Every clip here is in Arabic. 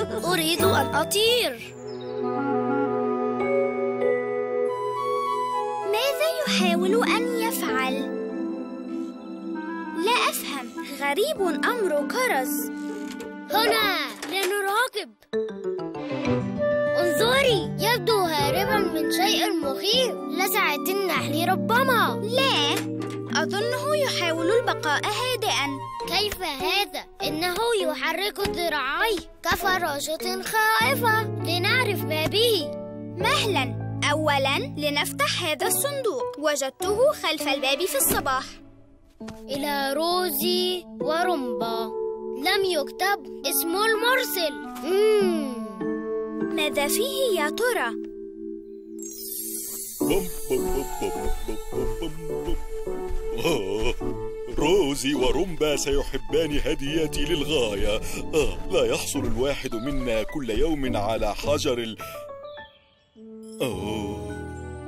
أريد أن أطير. ماذا يحاول أن يفعل؟ لا أفهم. غريب أمر كرز. هنا لنراقب. انظري، يبدو هاربا من شيء مخيف. لسعة النحل ربما. لا، أظنه يحاول البقاء هادئا. كيف هذا؟ إنه يحرك ذراعيه كفراشة خائفة. لنعرف ما به. مهلا. أولا لنفتح هذا الصندوق. وجدته خلف الباب في الصباح. إلى روزي ورمبا. لم يكتب اسم المرسل. ماذا فيه يا ترى؟ روزي ورمبا سيحبان هدياتي للغاية. لا يحصل الواحد منا كل يوم على حجر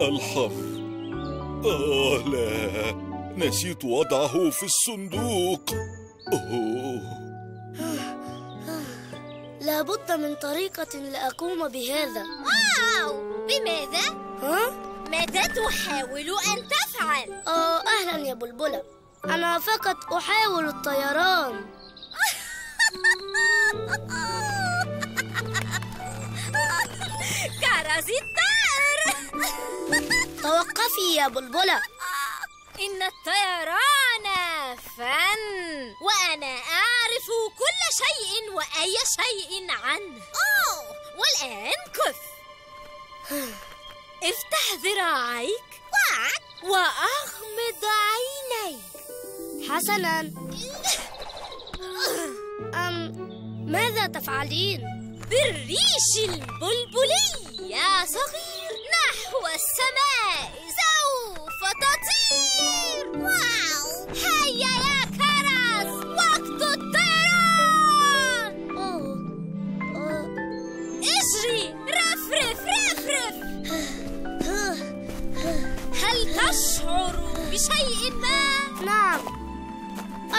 الحظ. لا، نسيت وضعه في الصندوق. لابد من طريقة لأقوم بهذا. واو! بماذا؟ ماذا تحاول أن تفعل؟ أهلا يا بلبلة. أنا فقط أحاول الطيران. كرز الطائر. توقفي يا بلبلة. إن الطيران فن، وأنا أعرف كل شيء وأي شيء عنه. والآن كف. افتح ذراعيك وأغمض عينيك. حسناً. ماذا تفعلين؟ بالريش البلبلي يا صغير نحو السماء سوف تطير. واو! هيا يا كرز، وقت الطيران. اجري، رفرف رفرف. هل تشعر بشيء ما؟ نعم،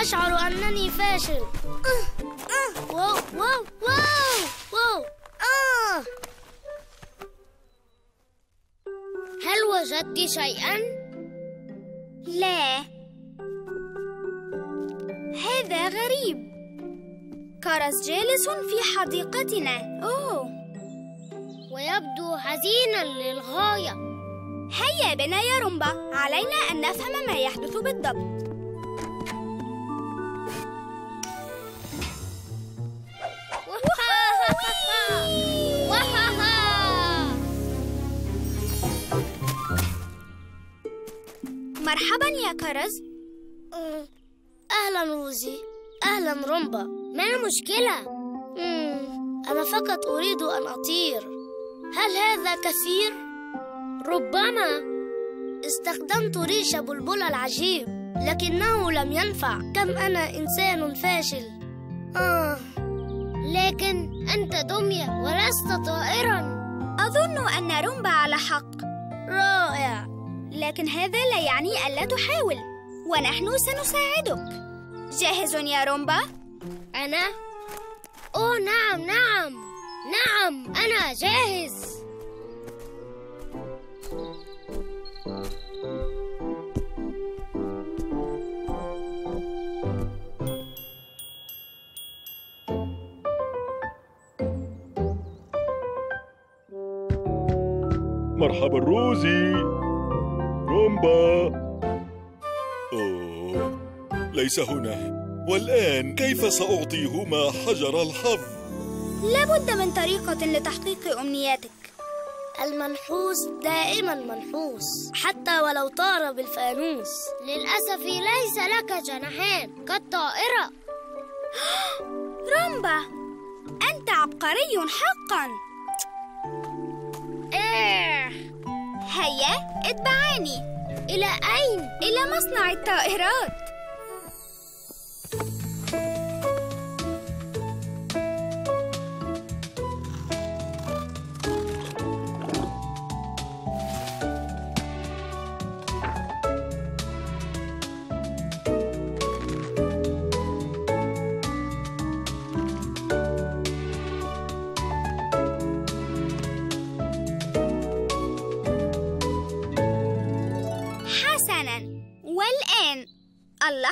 أشعر أنني فاشل. واو واو واو واو. هل وجدت شيئا؟ لا. هذا غريب. كرز جالس في حديقتنا. ويبدو حزينا للغاية. هيا بنا يا رومبا، علينا أن نفهم ما يحدث بالضبط. مرحبا يا كرز. أهلا روزي. أهلا رومبا. ما المشكلة؟ أنا فقط أريد أن أطير. هل هذا كثير؟ ربما. استخدمت ريش بلبلة العجيب لكنه لم ينفع. كم أنا إنسان فاشل. لكن أنت دمية ولست طائرا. أظن أن رومبا على حق. رائع. لكن هذا لا يعني ألا تحاول، ونحن سنساعدك. جاهز يا رومبا؟ أنا؟ نعم نعم نعم، أنا جاهز. مرحبا روزي. رومبا. ليس هنا. والآن كيف سأعطيهما حجر الحظ؟ لابد من طريقة لتحقيق أمنياتك. المنحوس دائما منحوس حتى ولو طار بالفانوس. للأسف ليس لك جناحان كالطائرة. رومبا، أنت عبقري حقا. هيا اتبعاني. إلى أين؟ إلى مصنع الطائرات.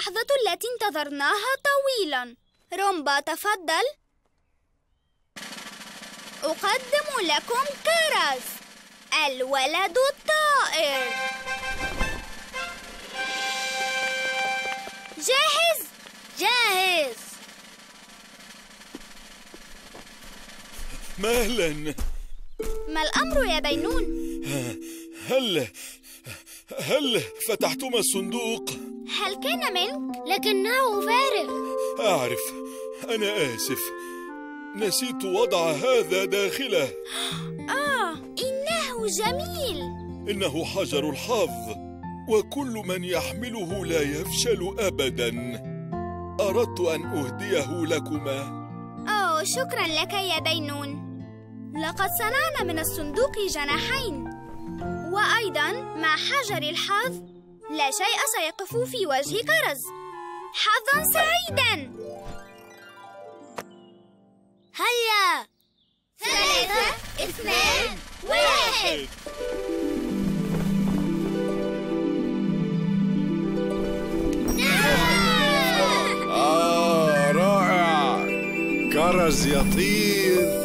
اللحظة التي انتظرناها طويلاً. رومبا تفضل. أقدم لكم كرز، الولد الطائر. جاهز؟ جاهز. مهلا. ما الأمر يا بينون؟ هل فتحتما الصندوق؟ هل كان منك؟ لكنه فارغ. أعرف، أنا آسف، نسيت وضع هذا داخله. إنه جميل. إنه حجر الحظ، وكل من يحمله لا يفشل أبداً. أردت أن أهديه لكما. شكراً لك يا بينون. لقد صنعنا من الصندوق جناحين، وأيضاً مع حجر الحظ لا شيء سيقف في وجه كرز. حظاً سعيداً. هيا. 3 2 1. رائع. كرز يطير.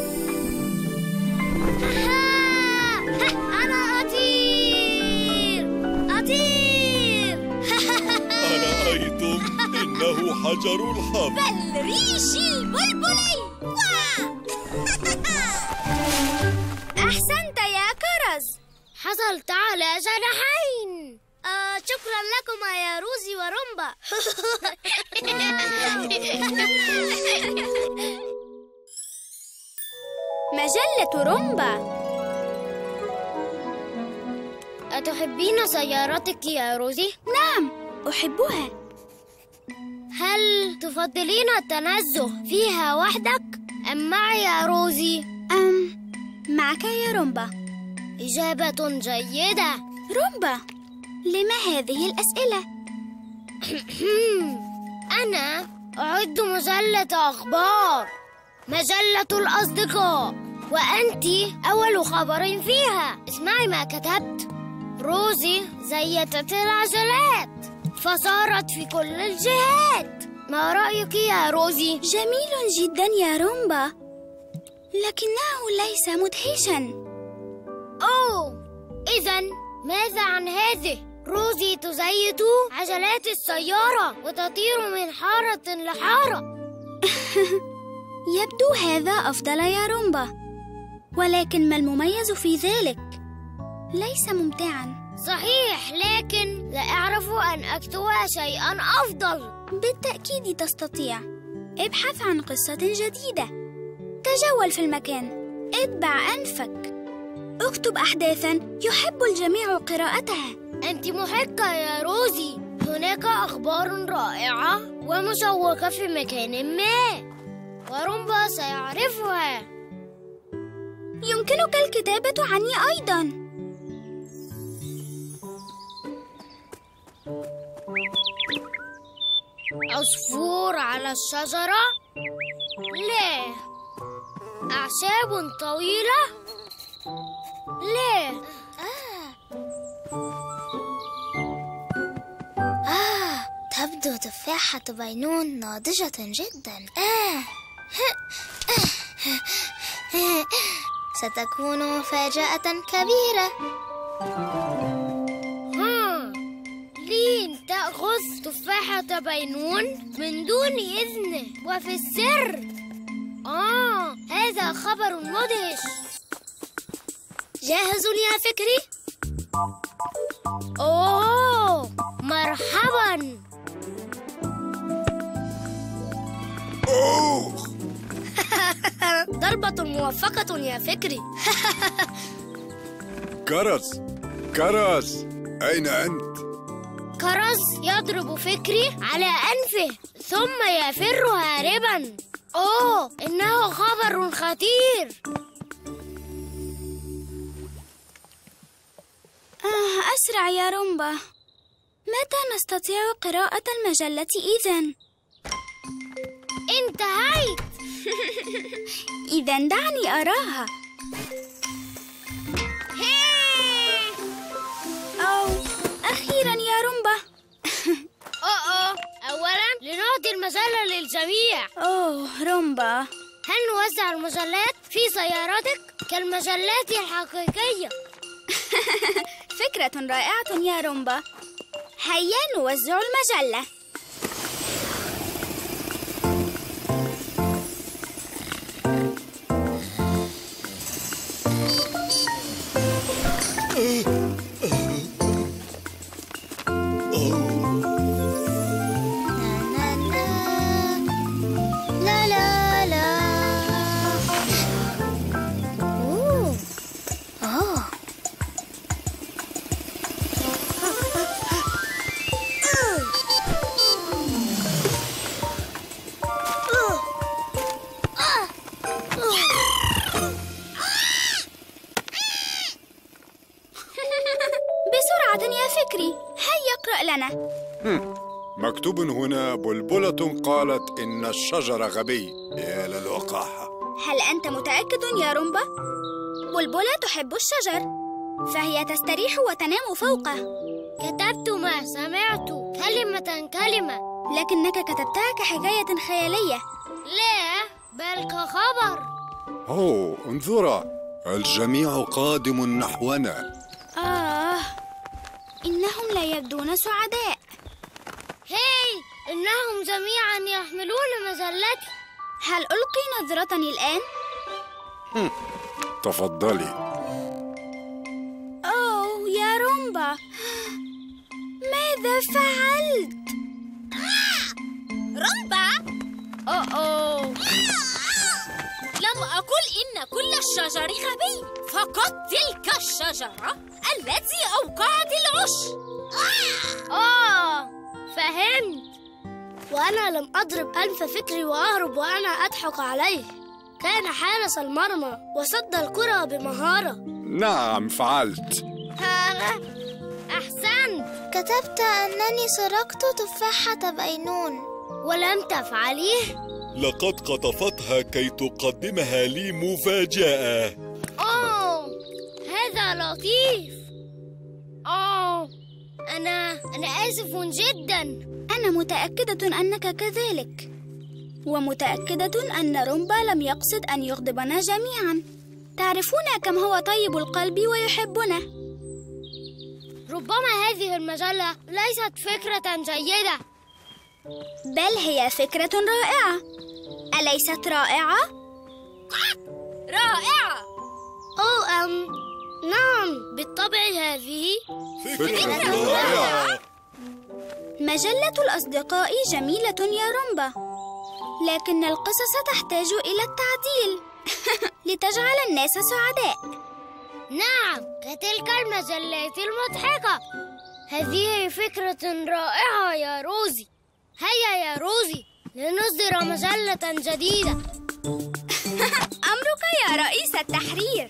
أنا أطير. أرأيتم؟ إنه حجر الحظ. الريش البلبلي. أحسنت يا كرز. حصلت على جناحين. شكرا لكما يا روزي ورومبا. مجلة رومبا. أتحبين سيارتك يا روزي؟ نعم، أحبها. هل تفضلين التنزه فيها وحدك أم معي يا روزي؟ معك يا رومبا. إجابة جيدة. رومبا، لما هذه الأسئلة؟ أنا أعد مجلة أخبار، مجلة الأصدقاء، وأنت أول خبر فيها. اسمعي ما كتبت. روزي زيتت العجلات فصارت في كل الجهات. ما رأيك يا روزي؟ جميل جدا يا رومبا، لكنه ليس مدهشا. إذن ماذا عن هذه؟ روزي تزيت عجلات السيارة وتطير من حارة لحارة. يبدو هذا أفضل يا رومبا، ولكن ما المميز في ذلك؟ ليس ممتعا. صحيح، لكن لا أعرف أن أكتب شيئا أفضل. بالتأكيد تستطيع. ابحث عن قصة جديدة، تجول في المكان، اتبع أنفك، اكتب أحداثا يحب الجميع قراءتها. أنت محقة يا روزي. هناك أخبار رائعة ومشوقة في مكان ما، ورومبا سيعرفها. يمكنك الكتابة عني أيضا. عصفور على الشجرة؟ لا. أعشاب طويلة؟ لا. تبدو تفاحة بينون ناضجة جدا. ستكون مفاجأة كبيرة. لين تأخذ تفاحة بينون من دون إذنه وفي السر. هذا خبر مدهش. جاهز يا فكري؟ مرحبا. ضربة موفقة يا فكري. كرز، أين أنت؟ كرز يضرب فكري على أنفه ثم يفر هاربا. إنه خبر خطير. أسرع يا رومبا. متى نستطيع قراءة المجلة إذن؟ انتهيت. إذن دعني أراها. أخيرا يا رومبا. المجلة للجميع. أوه رومبا، هل نوزع المجلات في سيارتك كالمجلات الحقيقية؟ فكرة رائعة يا رومبا. هيا نوزع المجلة. لا لا لا. بسرعة يا فكري، هيا اقرأ لنا. مكتوب هنا: بلبلة قالت إن الشجر غبي. يا للوقاحة. هل أنت متأكد يا رومبا؟ بلبلة تحب الشجر، فهي تستريح وتنام فوقه. كتبت ما سمعت كلمة كلمة. لكنك كتبتها كحكاية خيالية. لا، بل كخبر. أوه، انظرا، الجميع قادم نحونا. إنهم لا يبدون سعداء. هاي، إنهم جميعا يحملون مجلتي. هل ألقي نظرة الآن؟ تفضلي. أوه يا رومبا، ماذا فعلت؟ رومبا، أوه، لم أقل إن كل الشجر غبي، فقط تلك الشجرة التي أوقعت العش. فهمت. وأنا لم أضرب أنف فكري وأهرب وأنا أضحك عليه. كان حارس المرمى وصد الكرة بمهارة. نعم، فعلت. أحسنت. كتبت أنني سرقت تفاحة بينون. ولم تفعليه؟ لقد قطفتها كي تقدمها لي مفاجأة. هذا لطيف. أنا آسف جدا. أنا متأكدة أنك كذلك، ومتأكدة أن رومبا لم يقصد أن يغضبنا جميعا. تعرفون كم هو طيب القلب ويحبنا. ربما هذه المجلة ليست فكرة جيدة، بل هي فكرة رائعة. أليست رائعة؟ رائعة. نعم، بالطبع هذه فكرة رائعة. مجلة الأصدقاء جميلة يا رومبا، لكن القصص تحتاج إلى التعديل لتجعل الناس سعداء. نعم، كتلك المجلات المضحكة. هذه فكرة رائعة يا روزي. هيا يا روزي، لنصدر مجلة جديدة. أمرك يا رئيس التحرير.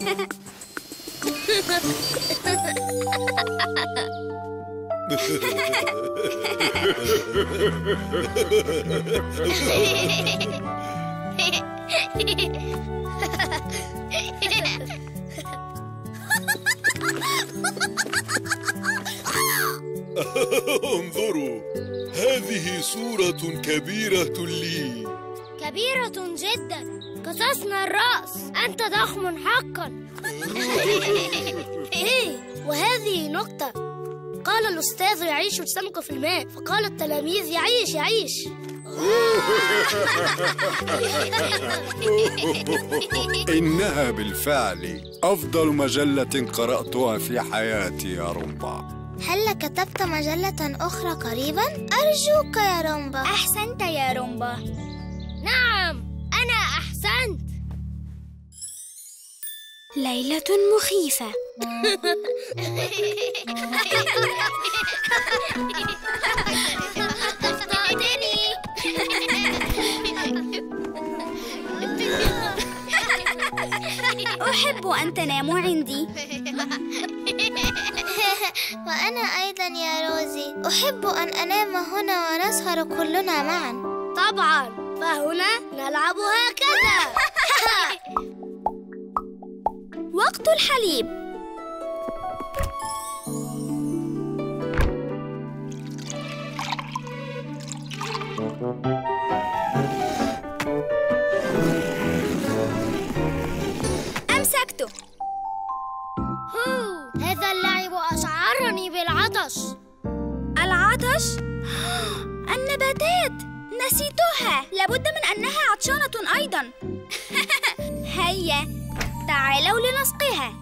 انظروا، هذه صورة كبيرة لي. كبيرة جدا، قصصنا الرأس. أنت ضخم حقا. وهذه نقطة. قال الأستاذ: يعيش السمك في الماء، فقال التلاميذ: يعيش يعيش. إنها بالفعل أفضل مجلة قرأتها في حياتي يا رومبا. هل كتبت مجلة أخرى قريبا؟ أرجوك يا رومبا. أحسنت يا رومبا. نعم، أنا أحسنت. ليلة مخيفة. أحب أن تناموا عندي. وأنا أيضا يا روزي، أحب أن أنام هنا ونسهر كلنا معا. طبعا، فهنا نلعب هكذا. وقت الحليب. الفتاة، نسيتها. لابد من أنها عطشانة أيضا. هيا تعالوا لنسقيها.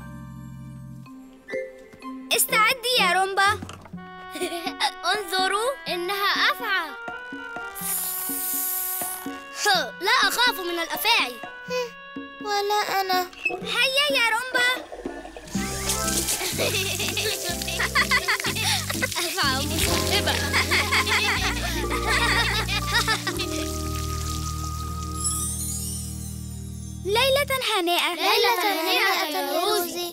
استعدي يا رومبا. انظروا، إنها أفعى. لا أخاف من الأفاعي. ولا أنا. هيا يا رومبا. أفعى مصاحبة. ليلة هنيئة. ليلة هنيئة يا روزي.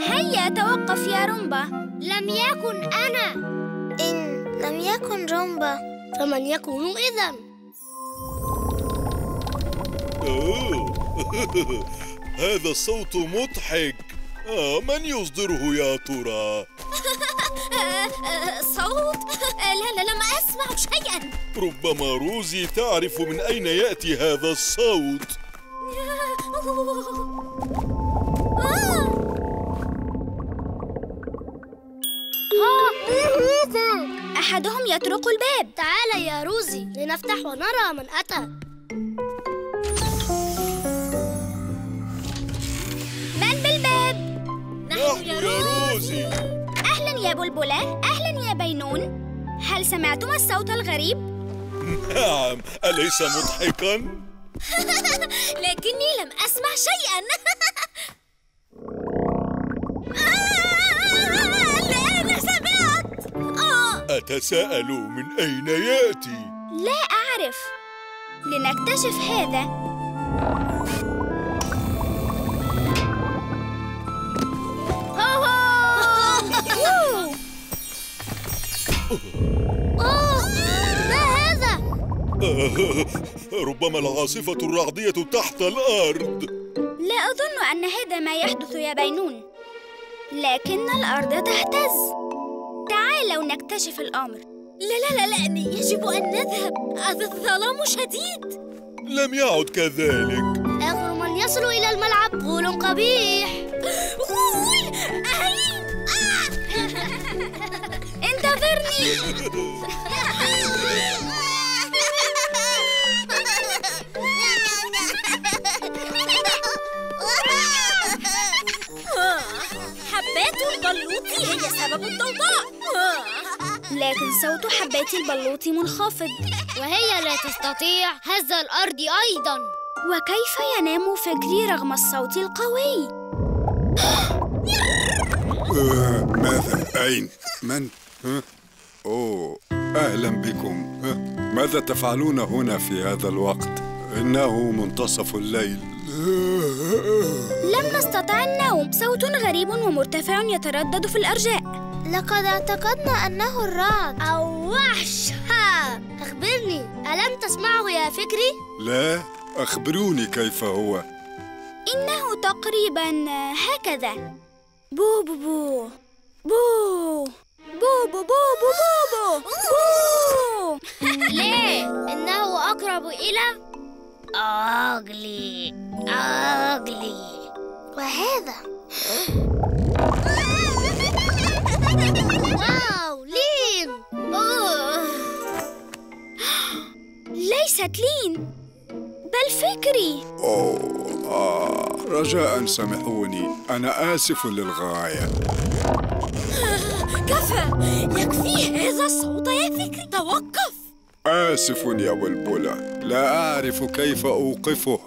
هيا توقف يا رومبا. لم يكن أنا. إن لم يكن رومبا فمن يكون إذن؟ هذا الصوت مضحك. من يصدره يا ترى؟ صوت؟ لا لم أسمع شيئا. ربما روزي تعرف من أين يأتي هذا الصوت. أحدهم يطرق الباب. تعال يا روزي لنفتح ونرى من أتى. من بالباب؟ نحن يا روزي. أهلا يا بلبلة. أهلا يا بينون. هل سمعتم الصوت الغريب؟ نعم، أليس مضحكا؟ لكني لم أسمع شيئا. الآن سمعت. أتساءل من أين يأتي؟ لا أعرف. لنكتشف هذا. ما هذا؟ ربما العاصفة الرعدية تحت الأرض. لا أظن أن هذا ما يحدث يا بينون، لكن الأرض تهتز. تعالوا نكتشف الأمر. لا يجب أن نذهب. الظلام شديد. لم يعد كذلك. آخر من يصل إلى الملعب غول قبيح. غول أهين. انتظرني. حبات البلوط هي سبب الضوضاء. لكن صوت حبات البلوط منخفض، وهي لا تستطيع هز الأرض أيضاً. وكيف ينام فكري رغم الصوت القوي؟ ماذا؟ أين؟ من؟ أوه، أهلا بكم. ماذا تفعلون هنا في هذا الوقت؟ إنه منتصف الليل. لم نستطع النوم. صوت غريب ومرتفع يتردد في الأرجاء. لقد اعتقدنا أنه الرعد أو وحش. أخبرني، ألم تسمعه يا فكري؟ لا، أخبروني كيف هو. إنه تقريباً هكذا. بو بو بو بو بو بو بو بو بو. ليه؟ إنه أقرب إلى أغلي. وهذا واو، لين. ليست لين بل فكري. رجاء سامحوني، أنا آسف للغاية. كفى، يكفي هذا الصوت يا فكري. توقف. آسف يا بلبلة، لا أعرف كيف أوقفه.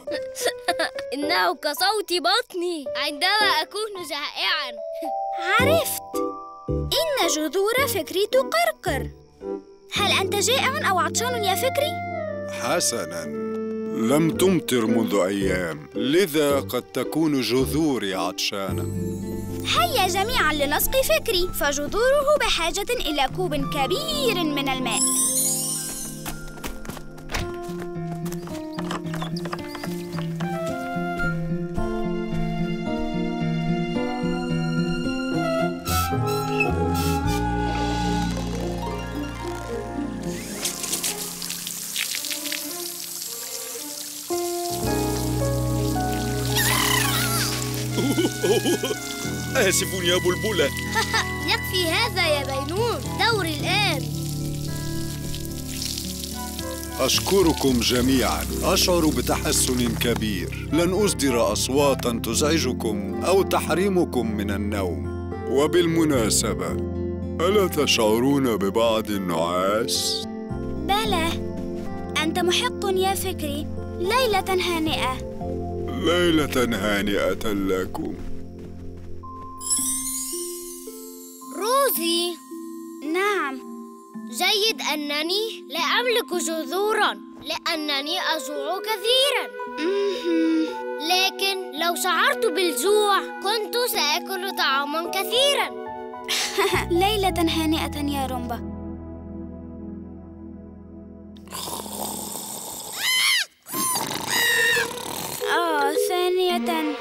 إنه كصوت بطني عندما أكون جائعاً. عرفت، إن جذور فكري تقرقر. هل أنت جائع أو عطشان يا فكري؟ حسناً، لم تمطر منذ أيام، لذا قد تكون جذوري عطشانة. هيا جميعاً لنسقي فكري، فجذوره بحاجة إلى كوب كبير من الماء. آسف يا بلبلة. يكفي هذا يا بينون، دوري الآن. أشكركم جميعاً. أشعر بتحسن كبير. لن أصدر أصواتاً تزعجكم أو تحرمكم من النوم. وبالمناسبة، ألا تشعرون ببعض النعاس؟ بلى، أنت محق يا فكري. ليلة هانئة. ليلة هانئة لكم. روزي. نعم. جيد أنني لا أملك جذوراً لأنني أجوع كثيراً. لكن لو شعرت بالجوع كنت سأكل طعاماً كثيراً. ليلة هانئة يا رومبا. ثانية.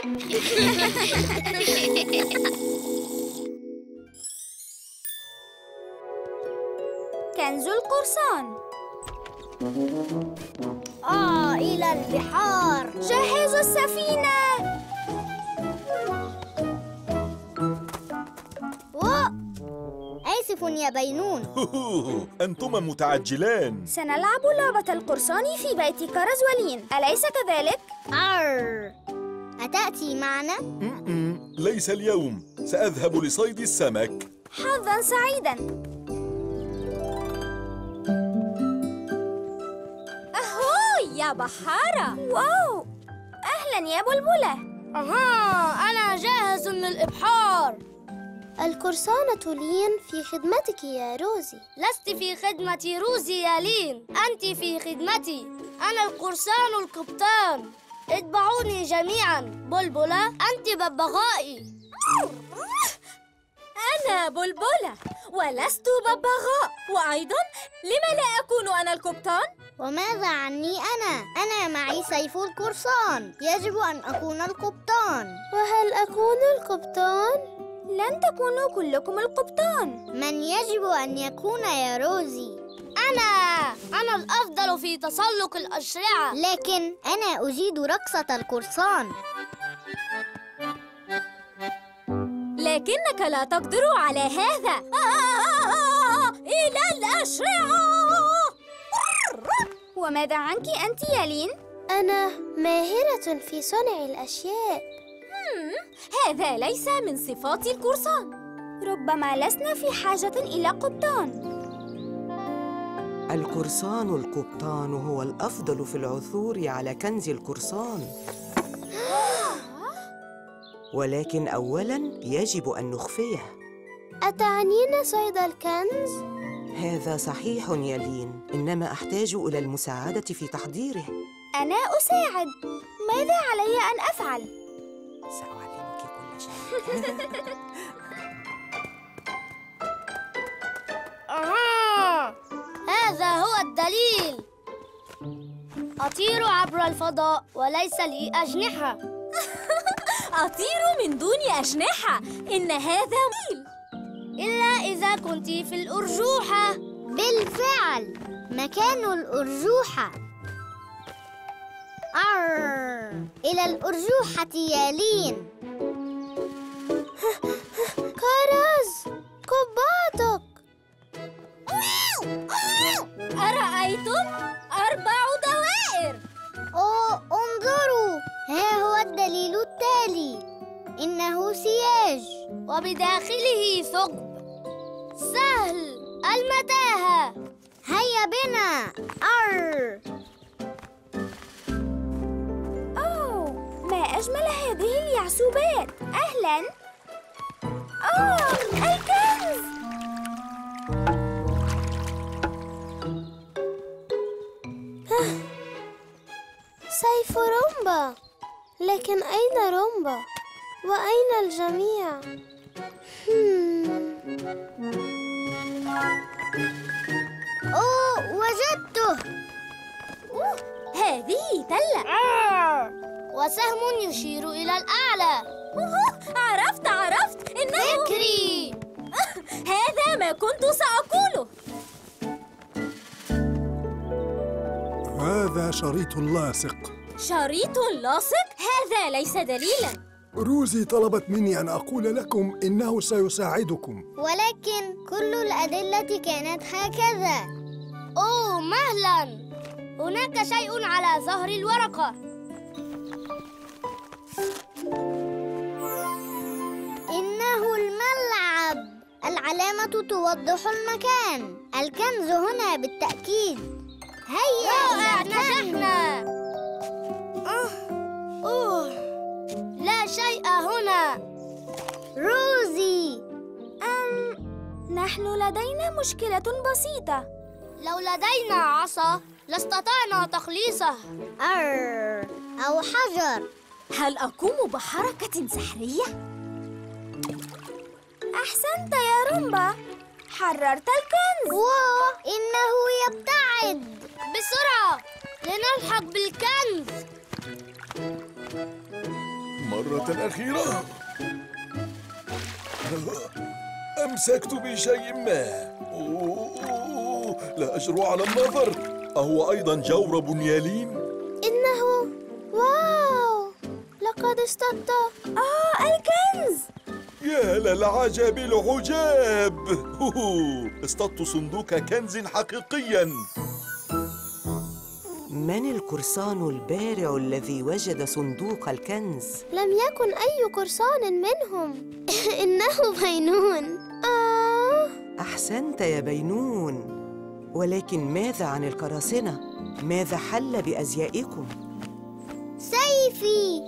كنز القرصان. إلى البحار. جهزوا السفينة. آسف يا بينون. أنتما متعجلان. سنلعب لعبة القرصان في بيت كرزولين، أليس كذلك؟ أتأتي معنا؟ ليس اليوم. سأذهب لصيد السمك. حظاً سعيداً. أهو يا بحارة. واو، أهلاً يا بلبلة. أنا جاهز للإبحار. القرصانة لين في خدمتك يا روزي. لست في خدمة روزي يا لين، أنت في خدمتي. أنا القرصان القبطان. اتبعوني جميعاً. بلبلة، أنت ببغائي. أنا بلبلة ولست ببغاء، وأيضاً لما لا أكون أنا القبطان؟ وماذا عني أنا؟ أنا معي سيف القرصان. يجب أن أكون القبطان. وهل أكون القبطان؟ لن تكونوا كلكم القبطان. من يجب أن يكون يا روزي؟ أنا الأفضل في تسلق الأشرعة، لكن أنا أجيد رقصة القرصان. لكنك لا تقدر على هذا. إلى الأشرعة. وماذا عنك أنت يا لين؟ أنا ماهرة في صنع الأشياء. هذا ليس من صفات القرصان. ربما لسنا في حاجة إلى قبطان. القرصان القبطان هو الأفضل في العثور على كنز القرصان. ولكن أولاً يجب أن نخفيه. أتعنين صيد الكنز؟ هذا صحيح يا لين، إنما أحتاج إلى المساعدة في تحضيره. أنا أساعد. ماذا علي أن أفعل؟ سأعلمك كل شيء. هذا هو الدليل. أطير عبر الفضاء وليس لي أجنحة. أطير من دون أجنحة. إن هذا ميل. إلا إذا كنت في الأرجوحة. بالفعل، مكان الأرجوحة. إلى الأرجوحة يا لين. كرز، قبعتك. أرأيتم؟ 4 دوائر. انظروا، ها هو الدليل التالي. إنه سياج وبداخله ثقب. سهل المتاهة. هيا بنا. ما أجمل هذه اليعسوبات. أهلاً. الكنز. سيف رومبا. لكن أين رومبا؟ وأين الجميع؟ وجدته. هذه تلة. وسهم يشير إلى الأعلى. عرفت إنه فكري. هذا ما كنت سأقوله. هذا شريط لاصق. شريط لاصق؟ هذا ليس دليلاً. روزي طلبت مني أن أقول لكم إنه سيساعدكم. ولكن كل الأدلة كانت هكذا. أوه مهلا، هناك شيء على ظهر الورقة. إنه الملعب. العلامة توضح المكان. الكنز هنا بالتأكيد. هيا نجحنا. لا شيء هنا. روزي، نحن لدينا مشكلة بسيطة. لو لدينا عصا لاستطعنا تخليصه. أو حجر. هل أقوم بحركة سحرية؟ أحسنت يا رومبا، حررت الكنز. واو، إنه يبتعد. بسرعة لنلحق بالكنز. مرة أخيرة. أمسكت بشيء ما. لا أجرؤ على النظر. أهو أيضا جورب يالين؟ إنه واو، لقد اصطدت. الكنز. يا للعجب العجاب. اصطدت صندوق كنز حقيقيا. من القرصان البارع الذي وجد صندوق الكنز؟ لم يكن أي قرصان منهم. إنه بينون. أحسنت يا بينون، ولكن ماذا عن القراصنة؟ ماذا حل بأزيائكم؟ سيفي.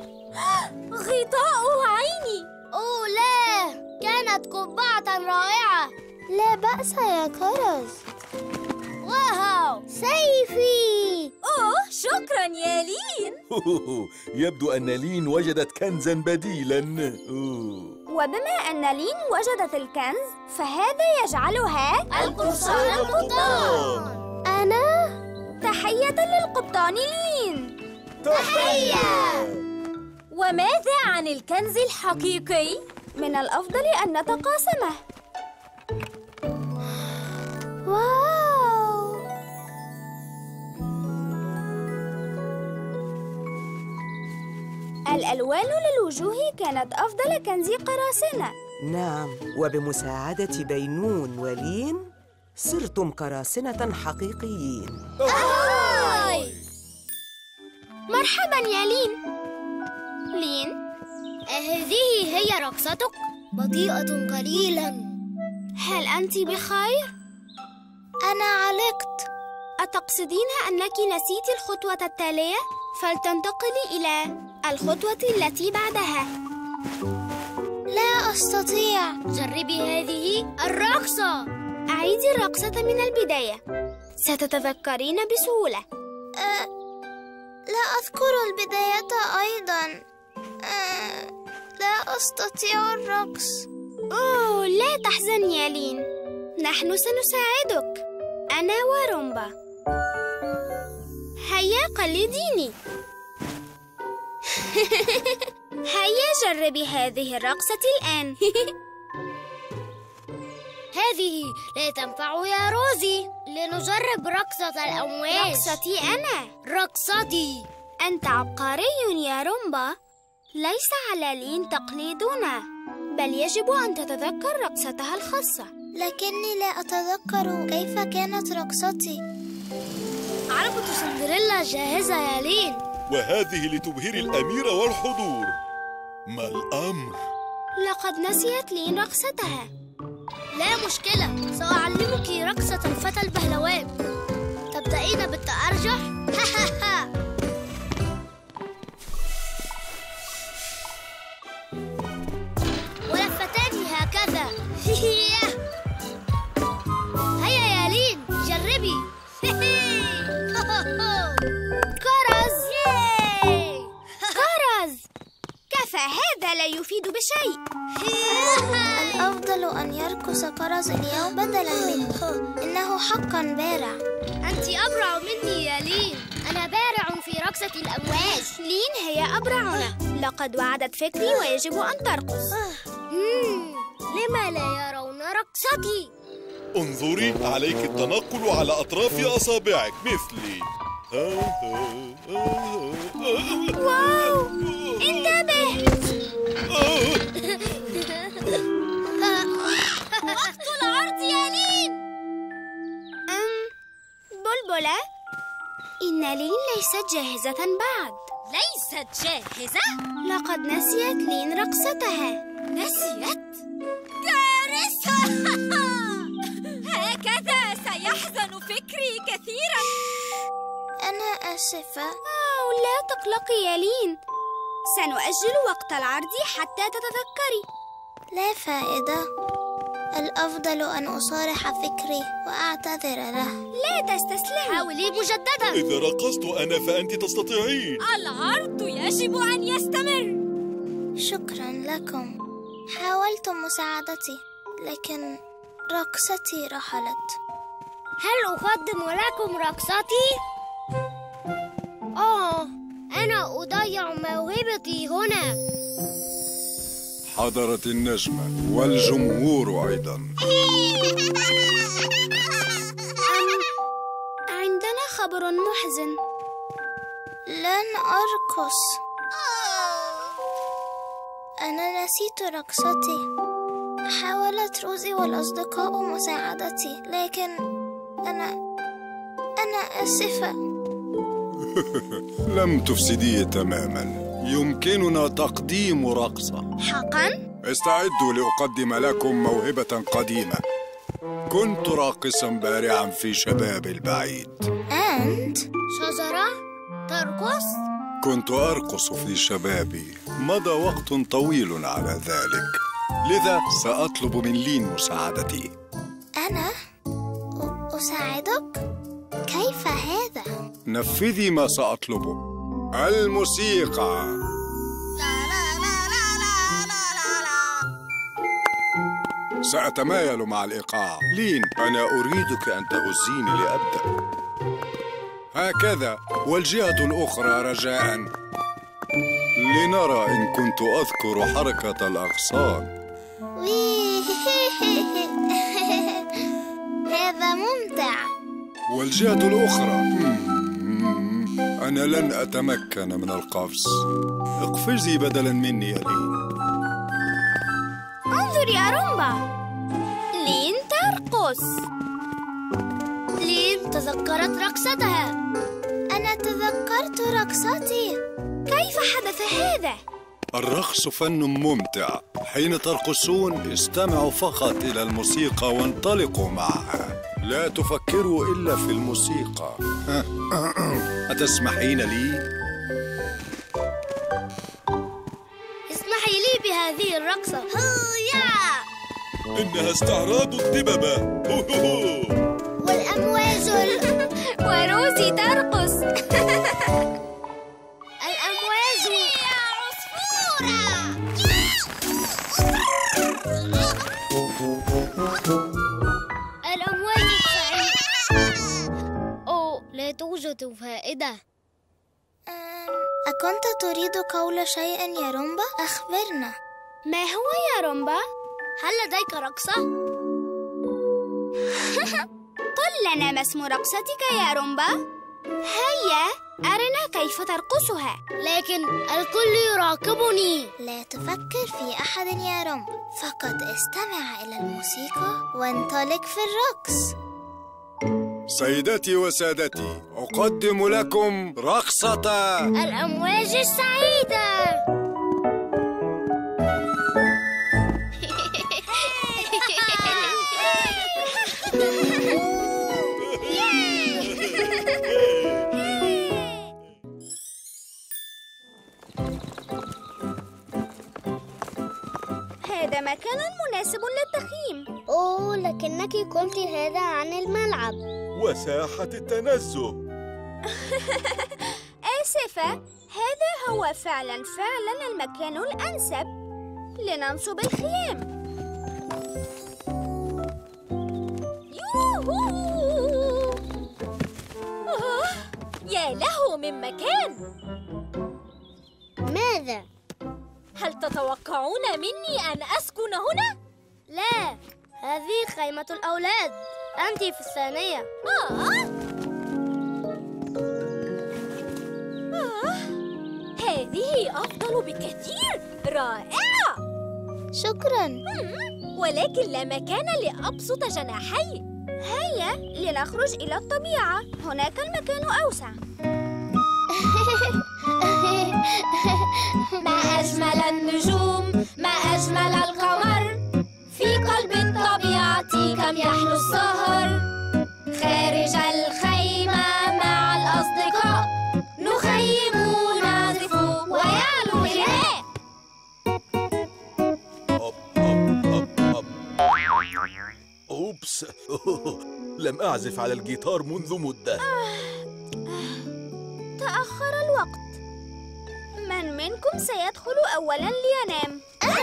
غطاء عيني. أوه لا، كانت قبعة رائعة. لا بأس يا كرز. واو، سيفي. شكراً يا لين. يبدو أن لين وجدت كنزا بديلا. وبما أن لين وجدت الكنز فهذا يجعلها القرصان القبطان. أنا؟ تحية للقبطان لين. تحية. وماذا عن الكنز الحقيقي؟ من الأفضل أن نتقاسمه. واو. الألوان للوجوه كانت أفضل كنز قراصنة. نعم، وبمساعدة بينون ولين صرتم قراصنة حقيقيين. مرحباً يا لين. لين، هذه هي رقصتك؟ بطيئة قليلاً. هل أنت بخير؟ أنا علقت. أتقصدين أنك نسيت الخطوة التالية؟ فلتنتقلي إلى الخطوة التي بعدها. لا أستطيع. جربي هذه الرقصة. أعيدي الرقصة من البداية، ستتذكرين بسهولة. لا أذكر البداية أيضاً. لا أستطيع الرقص. أوه، لا تحزني يا لين، نحن سنساعدك، أنا ورومبا. هيا قلديني. هيا جربي هذه الرقصة الآن. هذه لا تنفع يا روزي. لنجرب رقصة الأمواج. رقصتي أنا. رقصتي. أنت عبقري يا رومبا. ليس على لين تقليدنا، بل يجب أن تتذكر رقصتها الخاصة. لكني لا أتذكر كيف كانت رقصتي. عربة سندريلا جاهزة يا لين. وهذه لتبهر الأمير والحضور. ما الأمر؟ لقد نسيت لين رقصتها. لا مشكلة، سأعلمك رقصة الفتى البهلوان. تبدأين بالتأرجح. ولفتان هكذا. هيا يا لين، جربي. كرز. كرز، كفى، هذا لا يفيد بشيء. الأفضل أن يرقص كرز اليوم بدلاً مني. إنه حقاً بارع. أنت أبرع مني يا لين. أنا بارع في رقصة الأمواج. لين هي أبرعنا. لقد وعدت فكري ويجب أن ترقص. لما لا يرون رقصتي؟ انظري، عليك التنقل على أطراف أصابعك مثلي. واو! انتبه! وقت العرض يا لين. بلبلة، إن لين ليست جاهزة بعد. ليست جاهزة؟ لقد نسيت لين رقصتها. نسيت؟ كارثة! هكذا سيحزن فكري كثيرا. أنا آسفة. لا تقلقي يا لين، سنؤجل وقت العرض حتى تتذكري. لا فائدة، الأفضل أن أصارح فكري وأعتذر له. لا تستسلمي، حاولي مجددا. إذا رقصت أنا فأنت تستطيعين. العرض يجب أن يستمر. شكرا لكم، حاولتم مساعدتي لكن رقصتي رحلت. هل أقدم لكم رقصتي؟ أنا أضيع موهبتي هنا. حضرت النجمة والجمهور أيضا. عندنا خبر محزن. لن أرقص. أنا نسيت رقصتي. حاولت روزي والأصدقاء مساعدتي لكن أنا آسفة. لم تفسديه تماما، يمكننا تقديم رقصة. حقا؟ استعدوا لأقدم لكم موهبة قديمة. كنت راقصا بارعا في شبابي البعيد. أنت؟ شجرة ترقص؟ كنت أرقص في شبابي، مضى وقت طويل على ذلك، لذا سأطلب من لين مساعدتي. أنا؟ أساعدك؟ كيف هذا؟ نفذي ما سأطلبه. الموسيقى. سأتمايل مع الإيقاع. لين، أنا أريدك أن تهزيني لأبدأ. هكذا، والجهة الأخرى رجاءً. لنرى إن كنت أذكر حركة الأغصان. هذا ممتع. والجهة الأخرى. أنا لن أتمكن من القفز. اقفزي بدلاً مني يا لين. انظري يا رومبا، لين ترقص. لين تذكرت رقصتها. أنا تذكرت رقصتي. كيف حدث هذا؟ الرقص فن ممتع. حين ترقصون استمعوا فقط إلى الموسيقى وانطلقوا معها. لا تفكروا إلا في الموسيقى. أتسمحين لي؟ اسمحي لي بهذه الرقصة. هيا! إنها استعراض الدببة. والأمواج وروزي ترقص. الأمواج يا عصفورة! الأمواج لا توجد فائدة. أكنت تريد قول شيء يا رومبا؟ أخبرنا. ما هو يا رومبا؟ هل لديك رقصة؟ قل لنا ما اسم رقصتك يا رومبا؟ هيا أرنا كيف ترقصها. لكن الكل يراقبني. لا تفكر في أحد يا رومبا، فقط استمع إلى الموسيقى وانطلق في الرقص. سيدتي وسادتي، أقدم لكم رقصة الأمواج السعيدة. هذا مكان مناسب للتخييم. لكنك قلت هذا عن الملعب وساحة التنزه. آسفة، هذا هو فعلا المكان الأنسب لننصب الخيام. يوهو! يا له من مكان! ماذا؟ هل تتوقعون مني أن أسكن هنا؟ لا، هذه خيمة الأولاد. أنت في الثانية. هذه أفضل بكثير. رائعة. شكراً. ولكن لا مكان لأبسط جناحي. هيا لنخرج إلى الطبيعة، هناك المكان أوسع. ما أجمل النجوم، ما أجمل القمر، في قلب الطبيعة كم يحلو السهر. خارج الخيمة مع الأصدقاء نخيم ونعزف ويعلو الغناء. أوبس. لم أعزف على الجيتار منذ مدة. تأخر الوقت. من منكم سيدخل أولاً لينام؟ أنا.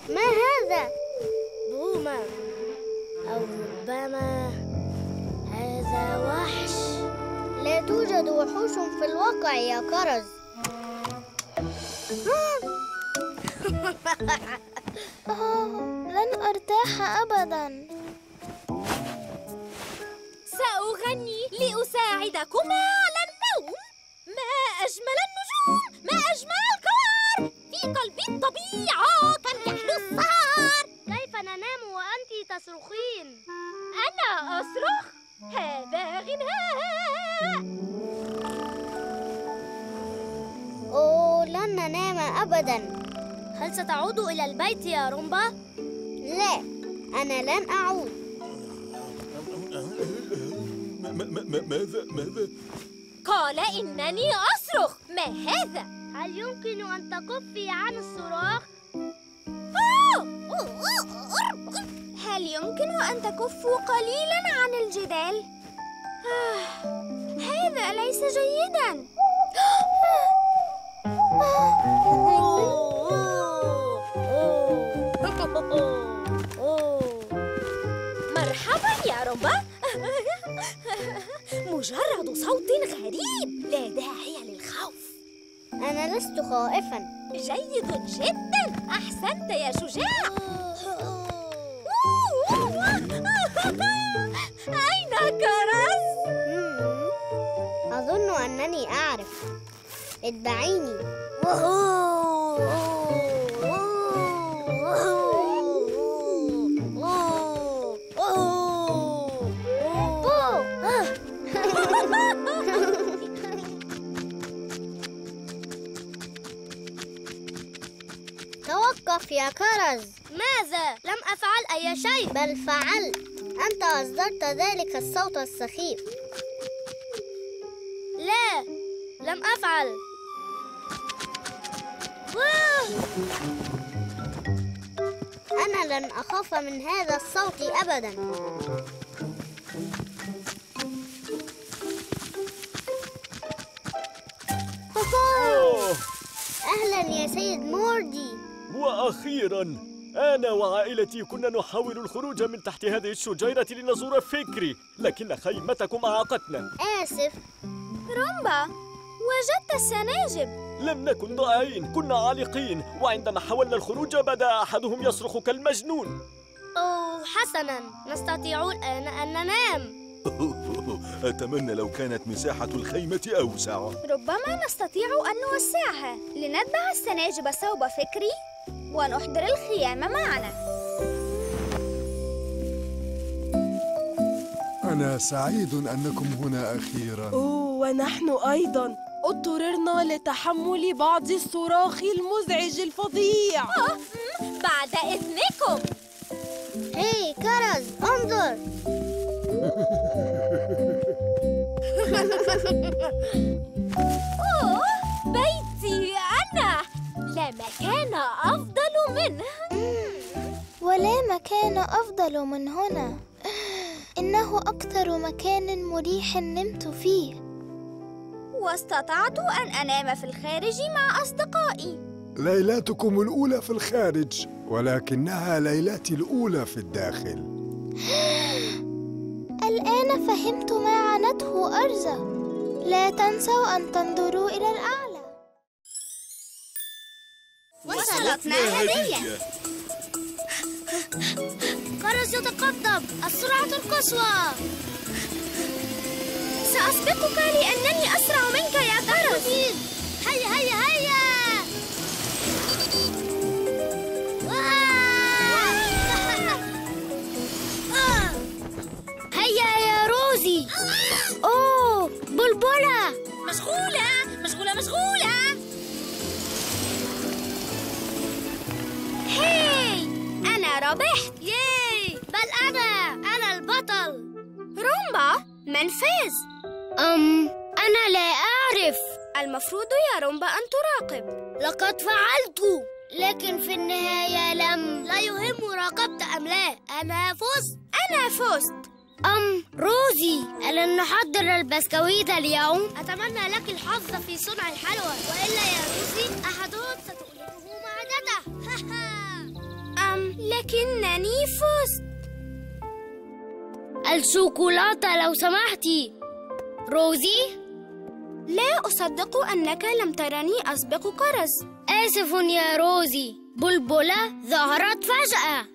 ما هذا؟ بومة، أو ربما هذا وحش. لا توجد وحوش في الواقع يا كرز. لن أرتاح أبداً. سأغني لأساعدكما على النوم. ما أجمل النجوم، ما أجمل القمر، في قلب الطبيعة كم يحلو السهر. كيف ننام وأنتِ تصرخين؟ أنا أصرخ؟ هذا غناء. أوه، لن ننام أبداً. هل ستعود إلى البيت يا رومبا؟ لا، أنا لن أعود. ماذا؟ قال إنني أصرخ. ما هذا؟ هل يمكن أن تكفي عن الصراخ؟ هل يمكن أن تكفوا قليلاً عن الجدال؟ هذا ليس جيداً. مرحباً يا رومبا. مجرد صوت غريب، لا داعي للخوف. أنا لست خائفاً. جيد جداً، أحسنت يا شجاع. أين كرز؟ أظن أنني أعرف. اتبعيني. توقف يا كرز. ماذا؟ لم أفعل أي شيء. بل فعلت. أنت أصدرت ذلك الصوت السخيف. لا، لم أفعل. أنا لن أخاف من هذا الصوت أبداً. أهلاً يا سيد موردي. وأخيراً أنا وعائلتي كنا نحاول الخروج من تحت هذه الشجيرة لنزور فكري، لكن خيمتكم أعاقتنا. آسف. رومبا، وجدت السناجب. لم نكن ضائعين، كنا عالقين، وعندما حاولنا الخروج بدأ أحدهم يصرخ كالمجنون. أوه، حسناً، نستطيع الآن أن ننام. أتمنى لو كانت مساحة الخيمة أوسع. ربما نستطيع أن نوسعها لنتبع السناجب صوب فكري ونحضر الخيام معنا. أنا سعيد أنكم هنا أخيراً. ونحن أيضاً اضطررنا لتحمل بعض الصراخ المزعج الفظيع. بعد إذنكم. هاي كرز، انظر. أوه، بيتي أنا. لا مكان أفضل منه. ولا مكان أفضل من هنا. إنه أكثر مكان مريح نمت فيه. واستطعت أن أنام في الخارج مع أصدقائي. ليلتكم الأولى في الخارج، ولكنها ليلتي الأولى في الداخل. الآن فهمت ما عنته أرزة. لا تنسوا أن تنظروا إلى الأعلى. وصلتنا هدية. كرز يتقدم، السرعة القصوى. سأسبقك لأنني أسرع منك يا كرز. هيا هيا هيا. هيا يا روزي. أوه، بلبلة. مشغولة مشغولة مشغولة. هاي، أنا ربحت. ياي، بل أنا البطل. رومبا، من فاز؟ أنا لا أعرف. المفروض يا رومبا أن تراقب. لقد فعلت، لكن في النهاية لا يهم راقبت أم لا. أنا فزت. روزي، ألن نحضر البسكويت اليوم؟ أتمنى لك الحظ في صنع الحلوى، وإلا يا روزي أحدهم ستؤلمه معدته. لكنني فزت. الشوكولاتة لو سمحتي. روزي؟ لا أصدق أنك لم ترني أسبق كرز. آسف يا روزي، بلبلة ظهرت فجأة.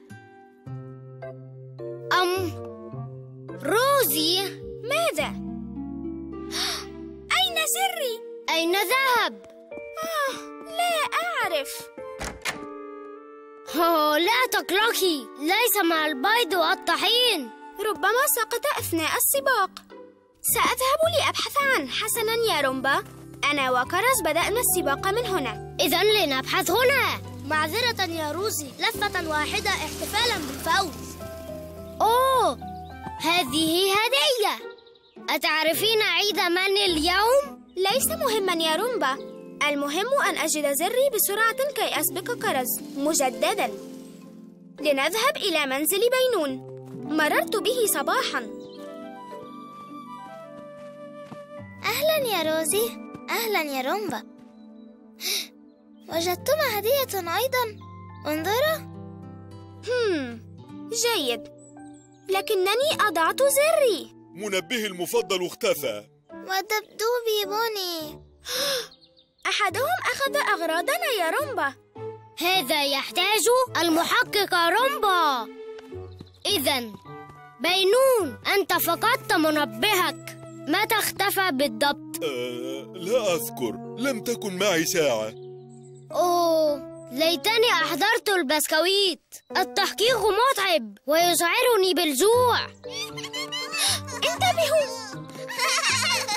روزي، ماذا؟ أين سري؟ أين ذهب؟ لا أعرف. لا تقلقي، ليس مع البيض والطحين. ربما سقط أثناء السباق. سأذهب لأبحث عنه. حسناً يا رومبا، أنا وكرز بدأنا السباق من هنا. إذن لنبحث هنا. معذرة يا روزي، لفة واحدة احتفالاً بالفوز. أوه، هذه هدية. أتعرفين عيد من اليوم؟ ليس مهماً يا رومبا، المهم أن أجد زري بسرعة كي أسبق كرز مجدداً. لنذهب إلى منزل بينون. مررت به صباحاً. أهلا يا روزي. أهلا يا رومبا. وجدتما هدية أيضا. انظرا. جيد، لكنني أضعت زري. منبهي المفضل اختفى. ودبدوبي بوني. أحدهم أخذ أغراضنا يا رومبا. هذا يحتاج المحقق رومبا. إذن بينون، أنت فقدت منبهك. متى اختفى بالضبط؟ لا أذكر، لم تكن معي ساعة. أوه، ليتني أحضرت البسكويت. التحقيق متعب ويشعرني بالجوع. انتبهوا.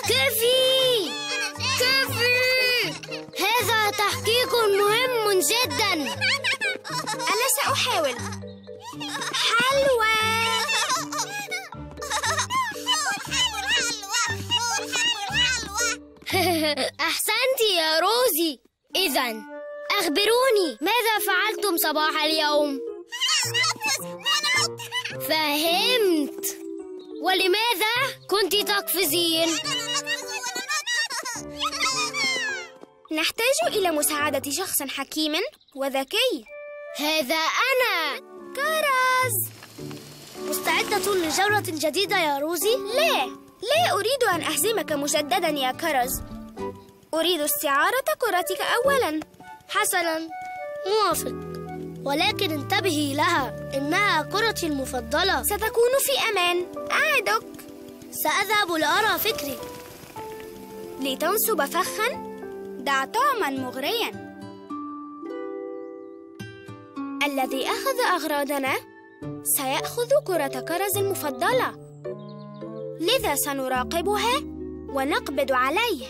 كفي. هذا تحقيق مهم جدا. أنا سأحاول. حلوى. أحسنت يا روزي. إذن أخبروني، ماذا فعلتم صباح اليوم؟ فهمت. ولماذا كنت تقفزين؟ نحتاج إلى مساعدة شخص حكيم وذكي. هذا أنا، كرز. مستعدة لجولة جديدة يا روزي؟ لا أريد أن أهزمك مجددا يا كرز. أريد استعارة كرتك أولا. حسنا، موافق، ولكن انتبهي لها، إنها كرتي المفضلة. ستكون في أمان، أعدك. سأذهب لأرى فكري. لتنصب فخا، دع طعما مغريا. الذي أخذ أغراضنا سيأخذ كرة كرز المفضلة، لذا سنراقبها ونقبض عليه.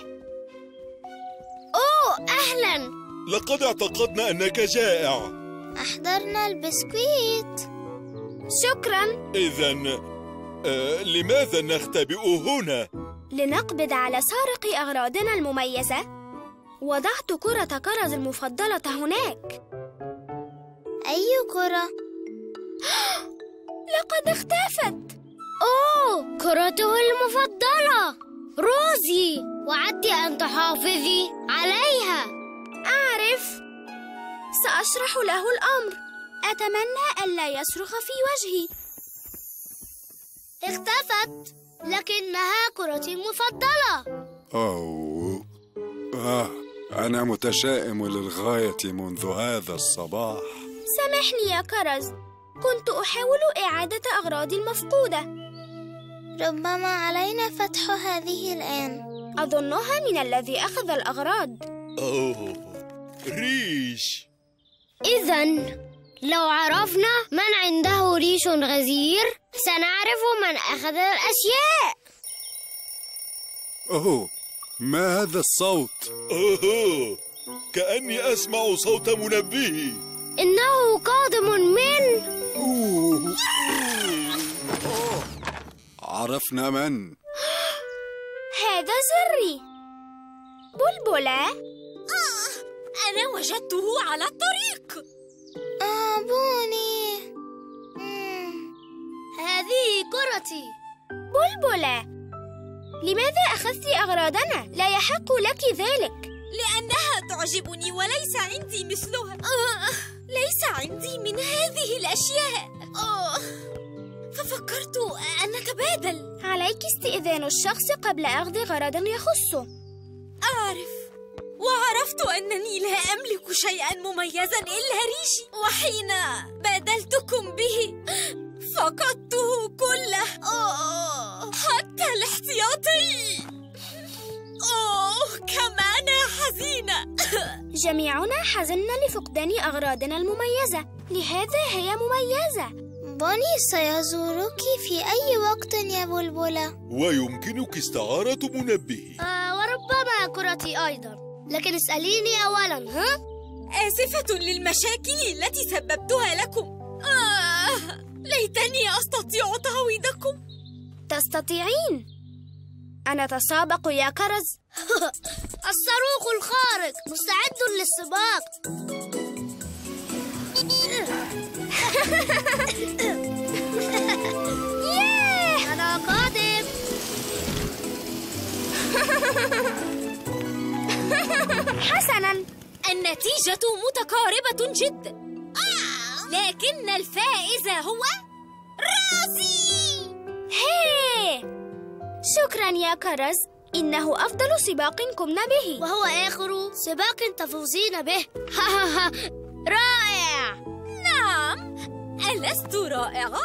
أوه، أهلا. لقد اعتقدنا أنك جائع. أحضرنا البسكويت. شكرا. إذن لماذا نختبئ هنا؟ لنقبض على سارق أغراضنا المميزة. وضعت كرة كرز المفضلة هناك. أي كرة؟ لقد اختفت. أوه، كرته المفضلة. روزي، وعدتِ أن تحافظي عليها. أعرف، سأشرح له الأمر. أتمنى ألا يصرخ في وجهي. اختفت، لكنها كرتي المفضلة. أنا متشائم للغاية منذ هذا الصباح. سامحني يا كرز، كنت أحاول إعادة أغراضي المفقودة. ربما علينا فتح هذه الآن. أظنها من الذي أخذ الأغراض. ريش. إذن لو عرفنا من عنده ريش غزير سنعرف من أخذ الأشياء. ما هذا الصوت؟ كأني أسمع صوت منبهي. إنه قادم من... عرفنا من. هذا زري. بلبلة. أنا وجدته على الطريق. بوني. هذه كرتي. بلبلة، لماذا أخذت أغراضنا؟ لا يحق لك ذلك. لأنها تعجبني وليس عندي مثلها. ليس عندي من هذه الأشياء. ففكرت أن نتبادل. عليك استئذان الشخص قبل أخذ غرض يخصه. أعرف، وعرفت أنني لا أملك شيئا مميزا إلا ريشي، وحين بادلتكم به فقدته كله، حتى الاحتياطي. كم أنا حزينة. جميعنا حزننا لفقدان أغراضنا المميزة، لهذا هي مميزة. بوني سيزورك في أي وقت يا بلبلة. ويمكنك استعارة منبهي. وربما كرتي أيضا، لكن اسأليني أولا. آسفة للمشاكل التي سببتها لكم. ليتني أستطيع تعويضكم. تستطيعين. أنا أتسابق يا كرز. الصاروخ الخارق مستعد للسباق. أنا قادم. حسناً، النتيجة متقاربة جدا، لكن الفائز هو روزي. هي، شكراً يا كرز، إنه أفضل سباق قمنا به، وهو آخر سباق تفوزين به. رائع. نعم، ألست رائعة؟